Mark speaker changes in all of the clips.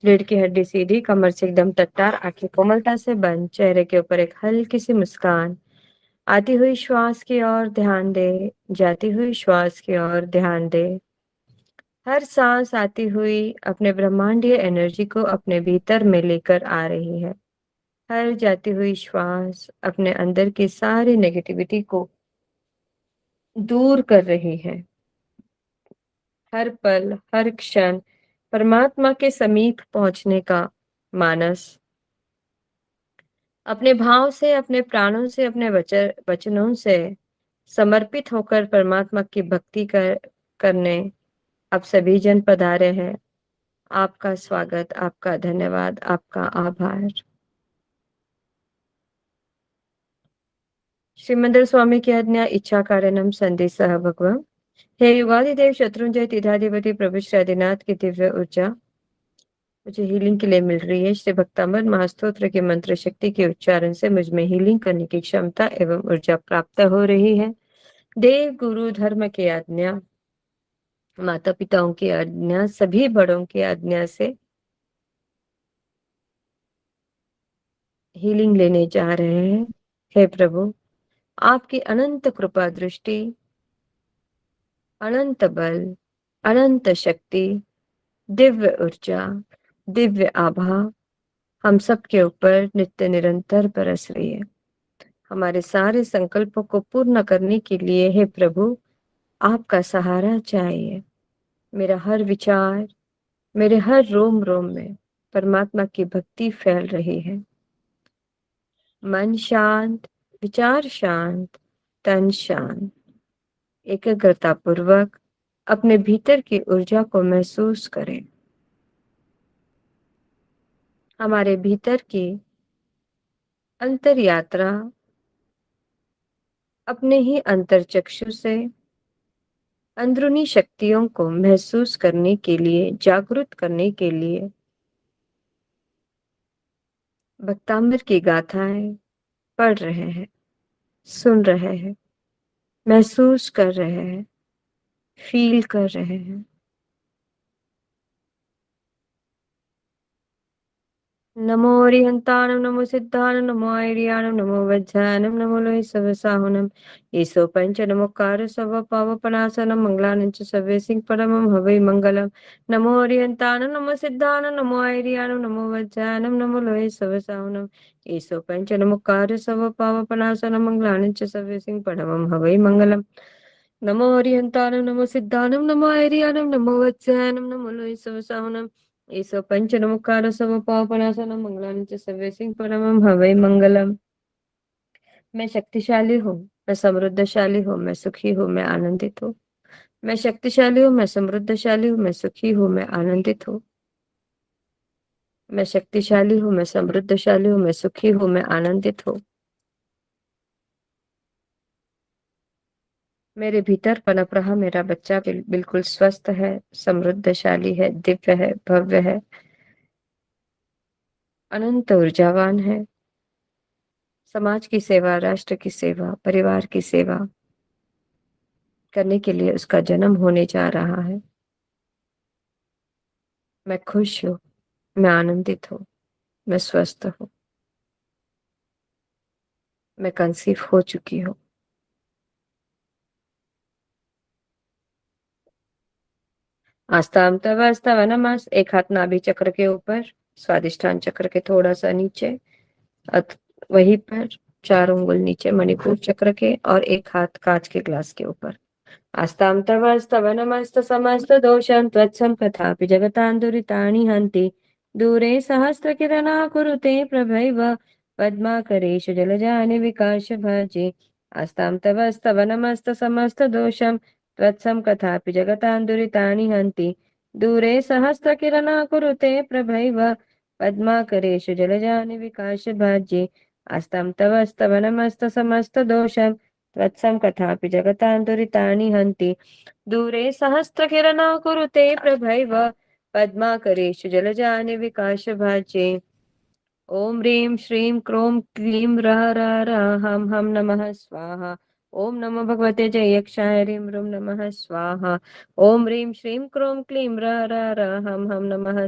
Speaker 1: रीढ़ की हड्डी सीधी, कमर से एकदम तट्टार, आंखें कोमलता से बंद, चेहरे के ऊपर एक हल्की सी मुस्कान। आती हुई श्वास की ओर ध्यान दे, जाती हुई श्वास की ओर ध्यान दे। हर सांस आती हुई अपने ब्रह्मांडीय एनर्जी को अपने भीतर में लेकर आ रही है। हर जाती हुई श्वास अपने अंदर की सारी नेगेटिविटी को दूर कर रही है। हर पल, हर क्षण परमात्मा के समीप पहुंचने का मानस। अपने भाव से, अपने प्राणों से, अपने वचनों से समर्पित होकर परमात्मा की भक्ति करने आप सभी जन पधारे हैं। आपका स्वागत, आपका धन्यवाद, आपका आभार। श्रीमंदर स्वामी की आज्ञा इच्छा कारणम संदेशः भगवं। हे युगादिदेव शत्रुंजय तीर्थाधिपति प्रभु श्री आदिनाथ की दिव्य ऊर्जा मुझे हीलिंग के लिए मिल रही है। श्री भक्तामृत महास्तोत्र के मंत्र शक्ति के उच्चारण से मुझ में हीलिंग करने की क्षमता एवं ऊर्जा प्राप्त हो रही है। देव गुरु धर्म की आज्ञा, माता पिताओं की आज्ञा, सभी बड़ों की आज्ञा से हीलिंग लेने जा रहे हैं। हे प्रभु, आपकी अनंत कृपा दृष्टि, अनंत बल, अनंत शक्ति, दिव्य ऊर्जा, दिव्य आभा हम सबके ऊपर नित्य निरंतर बरस रही है। हमारे सारे संकल्पों को पूर्ण करने के लिए हे प्रभु, आपका सहारा चाहिए। मेरा हर विचार, मेरे हर रोम रोम में परमात्मा की भक्ति फैल रही है। मन शांत, विचार शांत, तन शांत। एकाग्रता पूर्वक अपने भीतर की ऊर्जा को महसूस करें। हमारे भीतर की अंतर यात्रा अपने ही अंतर चक्षु से अंदरूनी शक्तियों को महसूस करने के लिए, जागृत करने के लिए भक्तामृत की गाथाएं पढ़ रहे हैं, सुन रहे हैं, महसूस कर रहे हैं, फील कर रहे हैं। नमो अरिहंताणं, नमो सिद्धाणं, नमो आयर्याणं, नमो वज्रायणं, नमो लोहि सवसाहुनं, ईसो पंच नमोकार सव पावपनासनं, मंगलानं च सव्ये सिंह परमं हवै मंगलम्। नमो अरिहंताणं, नमो सिद्धाणं, नमो आयर्याणं, नमो वज्रायणं, नमो लोहि सवसाहुनं, ईसो पंच नमोकार सव पावपनासनं, मंगलानं च सव्ये सिंह परमं हवै मंगलम्। नमो अरिहंताणं, नमो सिद्धाणं, नमो आयर्याणं, नमो वज्रायणं, नमो लोहि सवसाहुनं, ईसो पंच नमोकार सव पावपनासनं, मंगलानि च सव्ये सिंह परमं हवै मंगलम्। मैं शक्तिशाली हूँ, मैं समृद्धशाली हूँ, मैं सुखी हूँ, मैं आनंदित हूँ। मैं शक्तिशाली हूँ, मैं समृद्धशाली हूँ, मैं सुखी हूँ, मैं आनंदित हूँ। मैं शक्तिशाली हूँ, मैं समृद्धशाली हूँ, मैं सुखी हूँ, मैं आनंदित हूँ। मेरे भीतर पनप रहा मेरा बच्चा बिल्कुल स्वस्थ है, समृद्धशाली है, दिव्य है, भव्य है, अनंत ऊर्जावान है। समाज की सेवा, राष्ट्र की सेवा, परिवार की सेवा करने के लिए उसका जन्म होने जा रहा है। मैं खुश हूँ, मैं आनंदित हूँ, मैं स्वस्थ हूँ, मैं कंसीव हो चुकी हूँ। आस्ताम तव अस्तव नमस। एक हाथ नाभि चक्र के ऊपर, स्वादिष्ठान चक्र के थोड़ा सा नीचे, वहीं पर 4 उंगल नीचे मणिपुर चक्र के, और एक हाथ कांच के ग्लास के ऊपर। आस्तां तव स्तव नमस्त समस्त दोषं त्वत्सं कथापि जगतां हन्ति। दूरे सहस्रकिरणा कुरुते प्रभैव पद्माकरेषु जलजानि विकाश भजे। आस्तां तव स्तव नमस्त समस्त दोषं त्वत्सं कथापि जगतां हन्ति। दूरे सहस्रकिरणा कुरुते प्रभैव पद्माकरेषु जलजानि विकाश भजे। आस्तां तव स्तव नमस्त समस्त दोषं त्वत्सं कथापि जगतां हन्ति। दूरे सहस्रकिरणा कुरुते प्रभैव पद्माकरेषु जलजानि विकाश भाजे। ओम ह्रीं श्रीं क्रों क्लीं रः रः रः हं हं नमः स्वाहा। ओम नमो भगवते जय यक्षाय ह्रीं ह्रूं नमः स्वाहा। ओम ह्रीं श्रीं क्रों क्लीं र र र हम नमः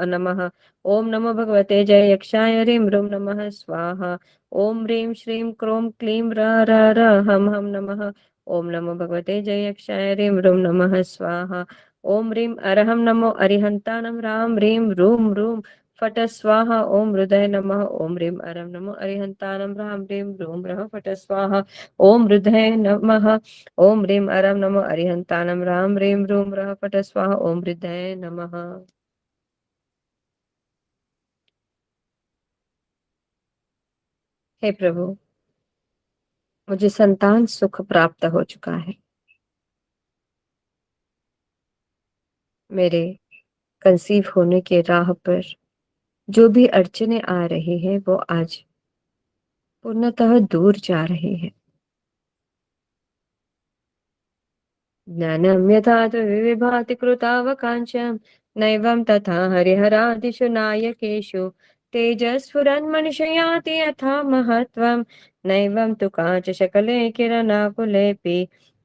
Speaker 1: नमः। ओम नमो भगवते जय यक्षाय ह्रीं ह्रूं नमः स्वाहा। ओम ह्रीं श्रीं क्रों क्लीं र र र हम नमः। ओम नमो भगवते जय यक्षाय ह्रीं ह्रूं नमः स्वाहा। ओम ह्रीं अरहं नमो अरिहन्तानं राम ह्रीं रूम रूम फट स्वाहा। ओम हृदय नमः। ओम ह्रीं अरं नमो अरिहन्तानं राम ह्रीं रूम रः फट स्वाहा। ओम हृदय नमः। ओम ह्रीं अरं नमो अरिहन्तानं राम ह्रीं रूं रः फट स्वाहा। ओम हृदय नमः। हे प्रभु, मुझे संतान सुख प्राप्त हो चुका है। मेरे कंसीव होने के राह पर जो भी अड़चने आ रही है वो आज पूर्णतः दूर जा रही है। ज्ञानं यथा तु विभाति कृतावकांक्षं नैवं तथा हरिहरादिषु नायकेषु तेजस्फुरन्मनुष्ययाति यथा महत्त्वं नैवं तु काचशकले किरणाकुलेऽपि।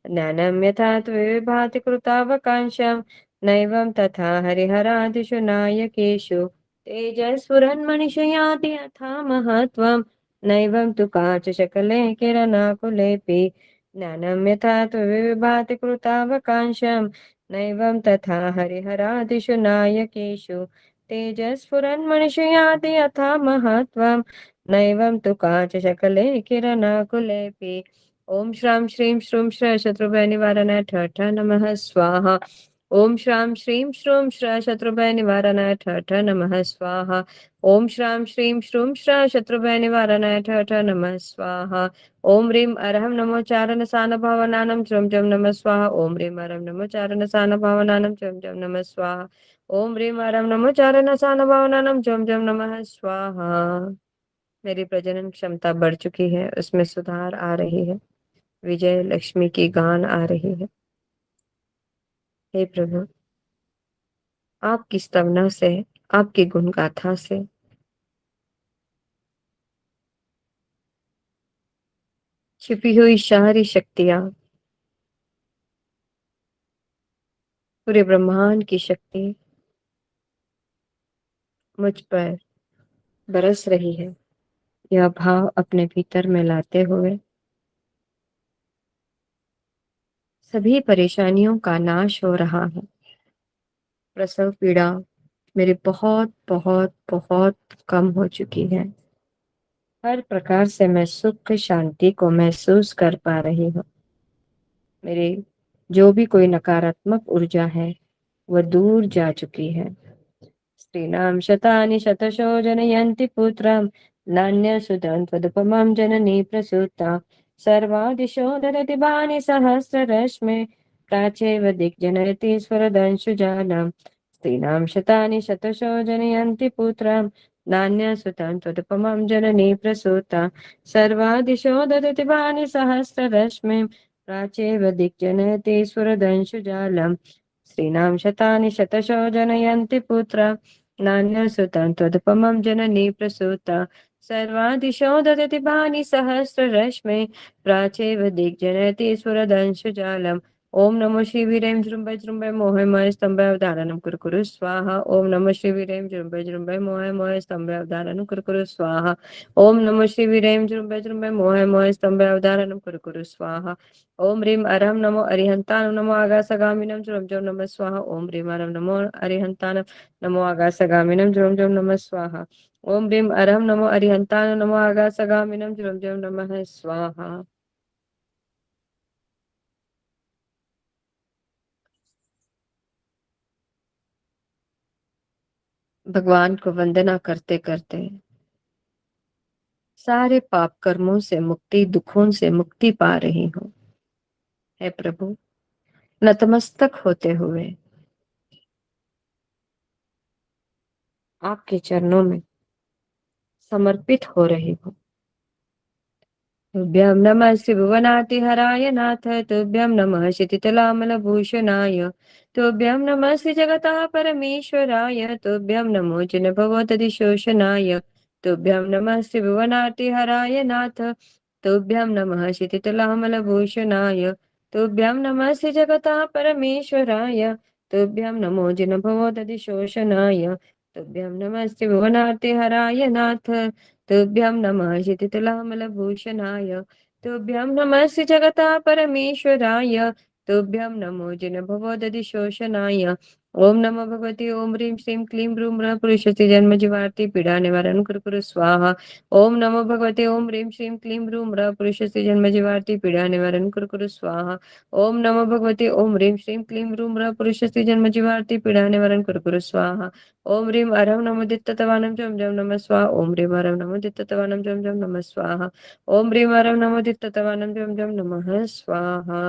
Speaker 1: ज्ञानं यथा तु विभाति कृतावकांक्षं नैवं तथा हरिहरादिषु नायकेषु तेजस्फुरन्मनुष्ययाति यथा महत्त्वं नैवं तु काचशकले किरणाकुलेऽपि। ज्ञानं यथा तु विभाति कृतावकांक्षं नैवं तथा हरिहरादिषु नायकेषु तेजस्फुरन्मनुष्ययाति यथा महत्त्वं नैवं तु काचशकले किरणाकुलेऽपि। ओम श्रां श्रीं श्रूं श्र शत्रुभय निवारणाय ठ ठ नमः स्वाहा। ओम श्रां श्रीं श्रूं श्र शत्रुभय निवारणाय ठ ठ नमः स्वाहा। ओम श्रां श्रीं श्रूं श्र शत्रुभय निवारणाय ठ ठ नमः स्वाहा। ओम ह्रीं अरहं नमो चारण सान भावनानं चं चं नमः स्वाहा। ओम ह्रीं अरहं नमो चारण सान भावनानं चं चं नमः स्वाहा। ओम ह्रीं अरहं नमो चारण सान भावनानं चं चं नमः स्वाहा। मेरी प्रजनन क्षमता बढ़ चुकी है, उसमें सुधार आ रही है। विजय लक्ष्मी की गान आ रही है। हे प्रभु, आपकी स्तवना से, आपकी गुण गाथा से छिपी हुई सारी शक्तियां, पूरे ब्रह्मांड की शक्ति मुझ पर बरस रही है। यह भाव अपने भीतर में लाते हुए सभी परेशानियों का नाश हो रहा है। प्रसव पीड़ा मेरी बहुत बहुत बहुत कम हो चुकी है। हर प्रकार से मैं सुख शांति को महसूस कर पा रही हूँ। मेरी जो भी कोई नकारात्मक ऊर्जा है वह दूर जा चुकी है। स्त्रीणां शतानि शतशो जनयन्ति पुत्रं नान्यसुतं त्वदुपमां जननी प्रसूता। सर्वादिशो ददति वाणि सहस्ररश्मे प्राचेव दिग्जनयति स्वरदंशुजालं। स्त्रीणां शतानि शतशो जनयन्ति पुत्रं नान्यसुतं त्वदुपमां जननी प्रसूता। सर्वादिशो ददति वाणि सहस्ररश्मे प्राचेव दिग्जनयति स्वरदंशुजालम्। स्त्रीणां शतानि शतशो जनयन्ति पुत्रं नान्यसुतं त्वदुपमं जननी प्रसूता। सर्वादिशो ददति भानि सहस्ररश्मे प्राचेव दिग्जनयति स्फुरदंशुजालम्। ओम नमो श्री वीरें जृंभय जृंभय मोहे मोहे स्तंभय अवधारणं कुरु कुरु स्वाहा। ओम नमो श्री वीरें जृंभय जृंभय मोहे मोहे स्तंभय अवधारणं कुरु कुरु स्वाहा। ओम नमो श्री वीरें जृंभय जृंभय मोहे मोहे स्तंभय अवधारणं कुरु कुरु स्वाहा। ओम ह्रीं अरहं नमो अरिहन्तानं नमो आगासगामिनं चं चं नमः स्वाहा। ओम ह्रीं अरहं नमो अरिहन्तानं नमो आगासगामिनं चं चं नमः स्वाहा। ओम ह्रीं अरहं नमो अरिहन्तानं नमो आगासगामिनं चं चं नमः स्वाहा। भगवान को वंदना करते करते सारे पाप कर्मों से मुक्ति, दुखों से मुक्ति पा रही हूँ। हे प्रभु, नतमस्तक होते हुए आपके चरणों में समर्पित हो रही हूँ। तुभ्यं नमः श्रीभुवनातिहराय नाथ, तुभ्यं नमः क्षितितलामलभूषणाय, तुभ्यं नमः श्रीजगतः परमेश्वराय, तुभ्यं नमो जिनभवतदिशोषणाय, तुभ्यं नमः श्रीभुवनातिहराय नाथ, तुभ्यं नमः शितितलामलभूषणाय तुभ्यं नमस्ते जगतः परमेश्वराय तुभ्यं नमो जिनभवदधिशोषणाय तुभ्यं नमस्ते भुवनार्तिहराय नाथ तुभ्यं नमः शितितलामलभूषणाय तुभ्यं नमस्ते जगतः परमेश्वराय तुभ्यं नमो जिनभवदधिशोषणाय ओम नमो भगवते ओम ह्रीं श्रीं क्लीं ब्रूं पुरुषस्य जन्म जीवार्ति पीडा निवारण कुरु स्वाहा ओम नमो भगवते ओम ह्रीं श्रीं क्लीं ब्रूं पुरुषस्य जन्म जीवार्ति पीडा निवारण कुरु स्वाहा ओम नमो भगवते ओम ह्रीं श्रीं क्लीं ब्रूं पुरुषस्य जन्म जीवार्ति पीडा निवारण कुरु स्वाहा ओम ह्रीं अरं नमो दित्ततवानं जं जं नमः स्वाहा ओम ह्रीं अरं नमो दित्ततवानं जं जं नमः स्वाहा ओम ह्रीं अरं नमो दित्ततवानं जं जं नमः स्वाहा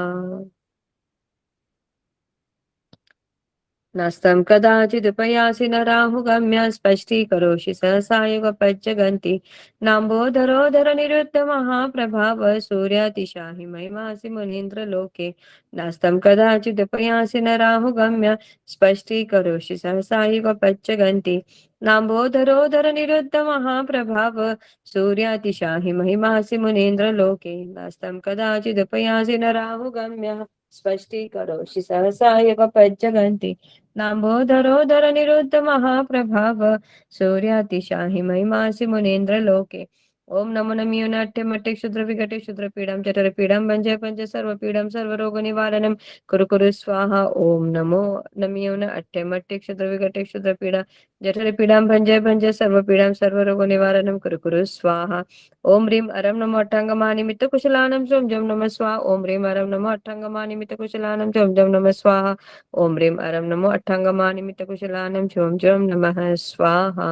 Speaker 1: नास्तं कदाचिदुपयासि न राहुगम्य स्पष्टीकरोषि सहसा युगपज्जगन्ति नाम्बोधरोधर निरुद्ध महाप्रभाव सूर्यातिशाहि महिमासि मुनीन्द्रलोके नास्तं कदाचिदुपयासि न राहुगम्य स्पष्टीकरोषि सहसा युगपज्जगन्ति नाम्बोधरोधर निरुद्ध महाप्रभाव सूर्यातिशाहि महिमासि मुनीन्द्रलोके नास्तं कदाचिदुपयासि न राहुगम्य स्पष्टीकरोषि सहसा युगपज्जगन्ति नाम्बोधरोधर निरुद्ध महाप्रभाव सूर्यातिशाहि महिमासि मुनीन्द्र लोके ओम नमो नमियो नाट्य मट्टे क्षुद्र विघटे क्षुद्र पीड़ां जठर पीड़ां भंजय पंच सर्व पीड़ां सर्व रोग निवारणं कुरु स्वाहा ओम नमो नमियो न अट्टे मट्टे क्षुद्र विघटे क्षुद्र पीड़ा जठर पीड़ां भंजय सर्व पीड़ां सर्व रोग निवारणं कुरु स्वाहा ओम ह्रीं अरं नमो अट्टांगमानिमित्त कुशलानं जं जं नमः स्वाहा ओम ह्रीं अरं नमो अट्टांगमानिमित्त कुशलानं जं जं नमः स्वाहा ओम ह्रीं अरं नमो अट्टांगमानिमित्त कुशलानं जं जं नमः स्वाहा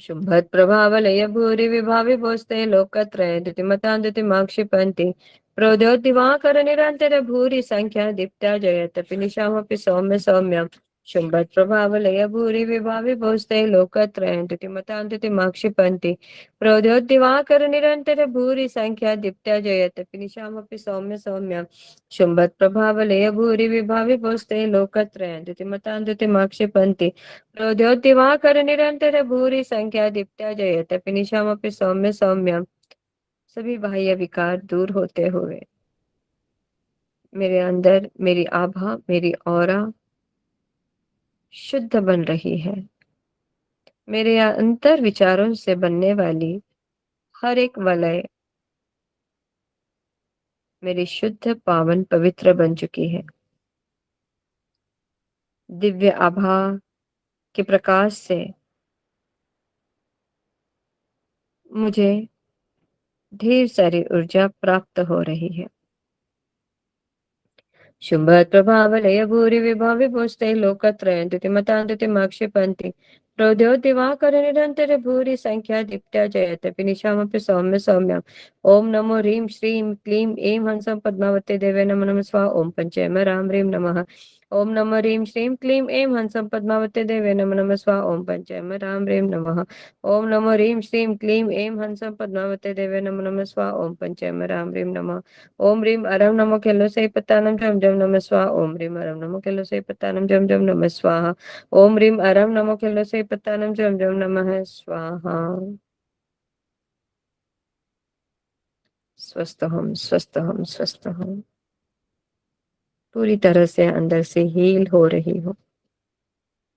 Speaker 1: शुंभत् प्रभावलय भूरि विभावि भोस्ते लोकत्रय द्युतिमतां प्रोद्योद्दिवाकर निरंतर भूरि संख्या दीप्त्या जयत्यपि निशामपि सौम्य सौम्यं शुंभत् प्रभावलय भूरि विभावि भोस्ते लोकत्रय द्युतिमतां प्रोद्योद्दिवाकर निरंतर भूरि संख्या दीप्त्या जयत्यपि निशामपि सौम्य सौम्यं शुंभत् प्रभावलय भूरि विभावि भोस्ते लोकत्रय द्युतिमतां प्रोद्योद्दिवाकर निरंतर भूरि संख्या दीप्त्या जयत्यपि निशामपि सौम्य सौम्यम सभी बाह्य विकार दूर होते हुए मेरे अंदर मेरी आभा मेरी ऑरा शुद्ध बन रही है। मेरे अंतर विचारों से बनने वाली हर एक वलय मेरी शुद्ध पावन पवित्र बन चुकी है। दिव्य आभा के प्रकाश से मुझे ढेर सारी ऊर्जा प्राप्त हो रही है। शुंभत् प्रभावलय भूरि विभावि भोस्ते लोकत्रयं द्युतिमतां प्रोद्योद्दिवाकर निरंतर भूरि संख्या दीप्त्या जयत्यपि निशामपि सौम्य सौम्यम् ओम नमो ह्रीं श्रीं क्लीं ऐं हंसं पद्मावते देवे नमो नमः स्वाहा ओम पंचम राम ह्रीं नमः ओम नमो ह्रीं श्रीं क्लीं ऐं हंसं पद्मावते देवे नमो नमः स्वाहा ओम पंचम राम ह्रीं नमः ओम नमो ह्रीं श्रीं क्लीं ऐं हंसं पद्मावते देवे नमो नमः स्वाहा ओम पंचम राम ह्रीं नमः ओम ह्रीं अरं नमो खेलो से पत्तानं जम जम नमः स्वाहा ओम ह्रीं अरं नमो खेलो से पत्तानं जम जम नमः स्वाहा ओम ह्रीं अरं नमो खेलो से पत्तानं जम जम नमः स्वाहा। स्वस्थ हम स्वस्थ हम स्वस्थ हम पूरी तरह से अंदर से हील हो रही हो।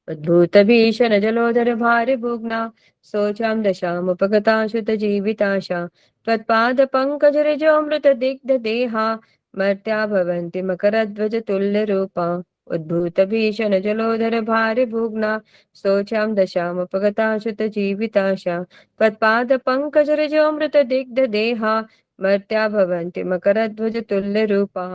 Speaker 1: उद्भूत भीषण जलोदर भारि भुग्ना शोचां दशामुपगताशुत जीविताशा त्वत्पाद पंकज ऋजोऽमृत दिग्ध देहा मर्त्या भवन्ति मकरध्वज तुल्य रूपा उद्भूत भीषण जलोदर भारि भुग्ना शोचां दशामुपगताशुत जीविताशा त्वत्पाद पंकज ऋजोऽमृत दिग्ध देहा मर्त्या भवन्ति मकरध्वज तुल्य रूपा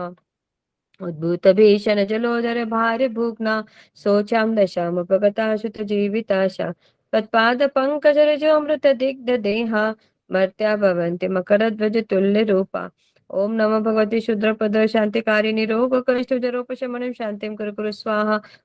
Speaker 1: उद्भूत भीषण जलोदर भारि भूग्ना शोचां दशामुपगताशुत जीविताशा तत्पाद पंकज रजोमृत दिग्ध देहा मर्त्या भवन्ति मकरध्वज तुल्य रूपा ओम नमो भगवते शुद्र पद शांतिकारिणी रोग कष्ट जरोपशमनं शांतिं कुरु स्वाहा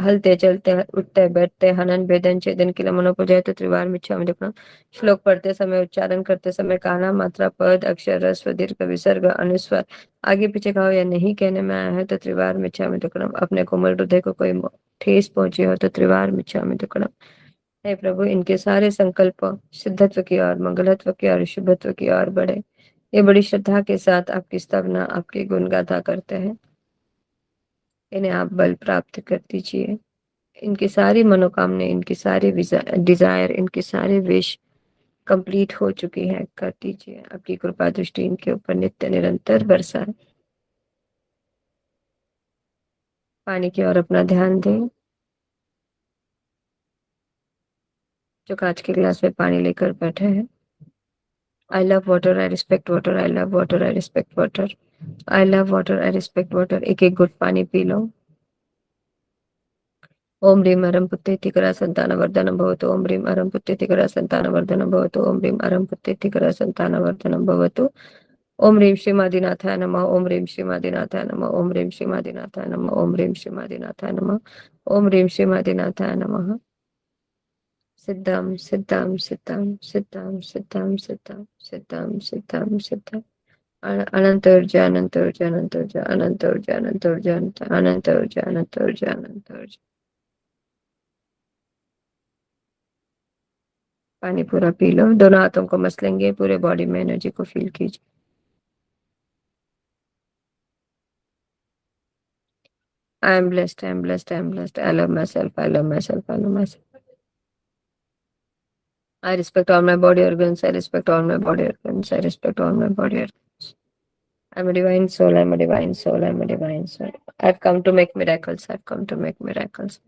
Speaker 1: हलते चलते उठते बैठते हनन भेदन छेदन किला मनोपजय त्रिवार मिच्छामि दुक्कडम। श्लोक पढ़ते समय उच्चारण करते समय काना मात्रा पद अक्षर रस्व दीर्घ विसर्ग अनुस्वार आगे पीछे का हो या नहीं कहने में आया है तो त्रिवार मिच्छामि दुक्कडम। अपने कोमल हृदय को कोई ठेस पहुंची हो तो त्रिवार मिच्छामि दुक्कडम। हे प्रभु, इनके सारे संकल्प सिद्धत्व की ओर, मंगलत्व की ओर, शुभत्व की ओर बढ़े। ये बड़ी श्रद्धा के साथ आपकी स्तवना आपकी गुण गाथा करते हैं। इन्हें आप बल प्राप्त कर दीजिए। इनकी सारी मनोकामना, इनकी सारी डिजायर, इनके सारे विश कंप्लीट हो चुकी है, कर दीजिए। आपकी कृपा दृष्टि इनके ऊपर नित्य निरंतर बरसाए। पानी की ओर अपना ध्यान दें। जो कांच के गिलास में पानी लेकर बैठे हैं। I love water, I respect water, I love water, I respect water, I love water, I respect water. एक एक घुट पानी पी लो। ओम ह्रीम अरं पुत्तेतिकरा संतानवर्धनं भवतु। ओम ह्रीम अरं पुत्तेतिकरा संतानवर्धनं भवतु। ओम ह्रीम अरं पुत्तेतिकरा संतानवर्धनं भवतु। ओम ह्रीम श्रीमादिनाथाय नमः। ओम ह्रीम श्रीमादिनाथाय नमः। ओम ह्रीम श्रीमादिनाथाय नमः। ओम ह्रीम श्रीमादिनाथाय नमः। ओम ह्रीम श्रीमादिनाथाय नमः। सिद्धं सिद्धं सिद्धं सिद्धं सिद्धं सिद्धं सिद्धं सिद्धं सिद्धं। अनंत ऊर्जा अनंत ऊर्जा अनंत ऊर्जा अनंत ऊर्जा अनंत ऊर्जा अनंत ऊर्जा अनंत ऊर्जा अनंत ऊर्जा। पानी पूरा पी लो। दोनों हाथों को मसलेंगे, पूरे बॉडी में एनर्जी को फील कीजिए। I am blessed, I am blessed, I am blessed. I love my self, I love my self, I love my self. I respect all my body organs. I respect all my body organs. I respect all my body organs. I'm a divine soul. I'm a divine soul. I'm a divine soul. I've come to make miracles. I've come to make miracles.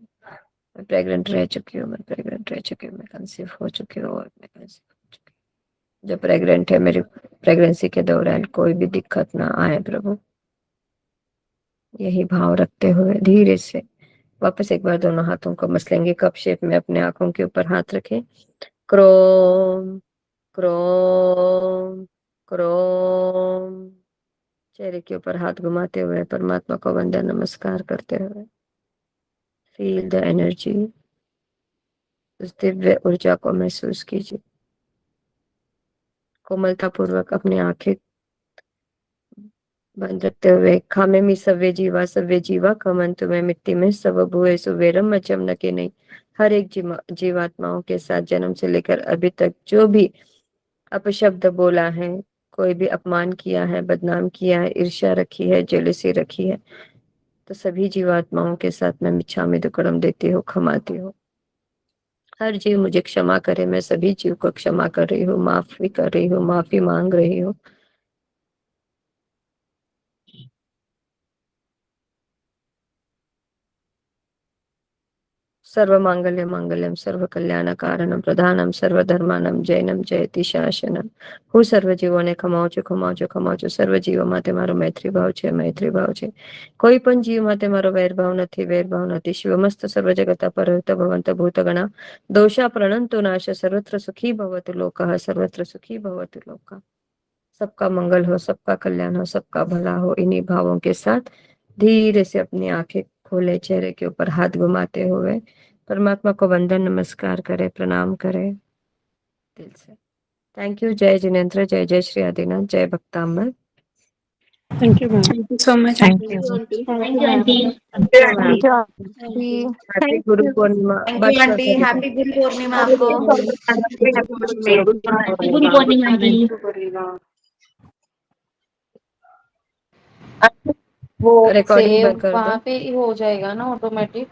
Speaker 1: मैं pregnant रह चुकी हूँ, मैं pregnant रह चुकी हूँ, मैं conceive हो चुकी हूँ और मैं कंसीव हो चुकी हूँ। जो प्रेग्नेंट है, मेरी प्रेगनेंसी के दौरान कोई भी दिक्कत ना आए प्रभु। यही भाव रखते हुए धीरे से वापस एक बार दोनों हाथों को मसलेंगे। कप शेप में अपने आंखों के ऊपर हाथ रखें। Chrome Chrome Chrome. चेहरे के ऊपर हाथ घुमाते हुए परमात्मा को वंदन नमस्कार करते हुए फील द एनर्जी। उस दिव्य ऊर्जा को महसूस कीजिए। कोमलता पूर्वक अपनी आंखें बंद रखते हुए खामे में सव्य जीवा कमंतु में मिट्टी में सब भुए सुवेरम अचम न के नहीं। हर एक जीवात्माओं के साथ जन्म से लेकर अभी तक जो भी अपशब्द बोला है, कोई भी अपमान किया है, बदनाम किया है, ईर्ष्या रखी है, जेलसी रखी है, तो सभी जीवात्माओं के साथ मैं मिच्छामि दुक्कडम देती हूँ, क्षमाती हूँ। हर जीव मुझे क्षमा करे, मैं सभी जीव को क्षमा कर रही हूँ, माफी कर रही हूँ, माफी मांग रही हूँ। सर्व मांगल्य मांगल्यम सर्व कल्याण कारणम प्रधानम सर्वधर्मानम जैनम जयति शासनम। હું સર્વ જીવોને ખમાઉં છું, ખમાઉં છું, ખમાઉં છું। સર્વ જીવો માટે મારો મૈત્રી ભાવ છે, મૈત્રી ભાવ છે। કોઈ પણ જીવ માટે મારો વૈરભાવ નથી, વૈરભાવ નથી। શિવમસ્ત સર્વ જગત પરહિત ભવંત ભૂતગણા दोषा प्रणंतो नाश सर्वत्र सुखी भवतु लोकः, सर्वत्र सुखी भवतु लोकः। सबका मंगल हो, सबका कल्याण हो, सबका भला हो। इन्हीं भावों के साथ धीरे से अपनी आंखें खोले, चेहरे के ऊपर हाथ घुमाते हुए परमात्मा को वंदन नमस्कार करे, प्रणाम करे दिल से। Thank you. जय जिनेन्द्र, जय जय श्री आदिनाथ, जय भक्तांबर।
Speaker 2: Thank you, ma'am.
Speaker 3: Thank you so much.
Speaker 4: Thank
Speaker 3: Aunty.
Speaker 4: you.
Speaker 3: Thank you, Aunty.
Speaker 4: Thank you, aunty.
Speaker 1: Happy Guru Purnima.
Speaker 3: Thank you, Aunty. Happy Guru Purnima आपको। Happy Guru Purnima, Aunty.
Speaker 4: वो
Speaker 1: रिकॉर्डिंग
Speaker 4: सेव
Speaker 1: बंद कर दो।
Speaker 4: वहाँ पे ही हो जाएगा ना ऑटोमेटिक।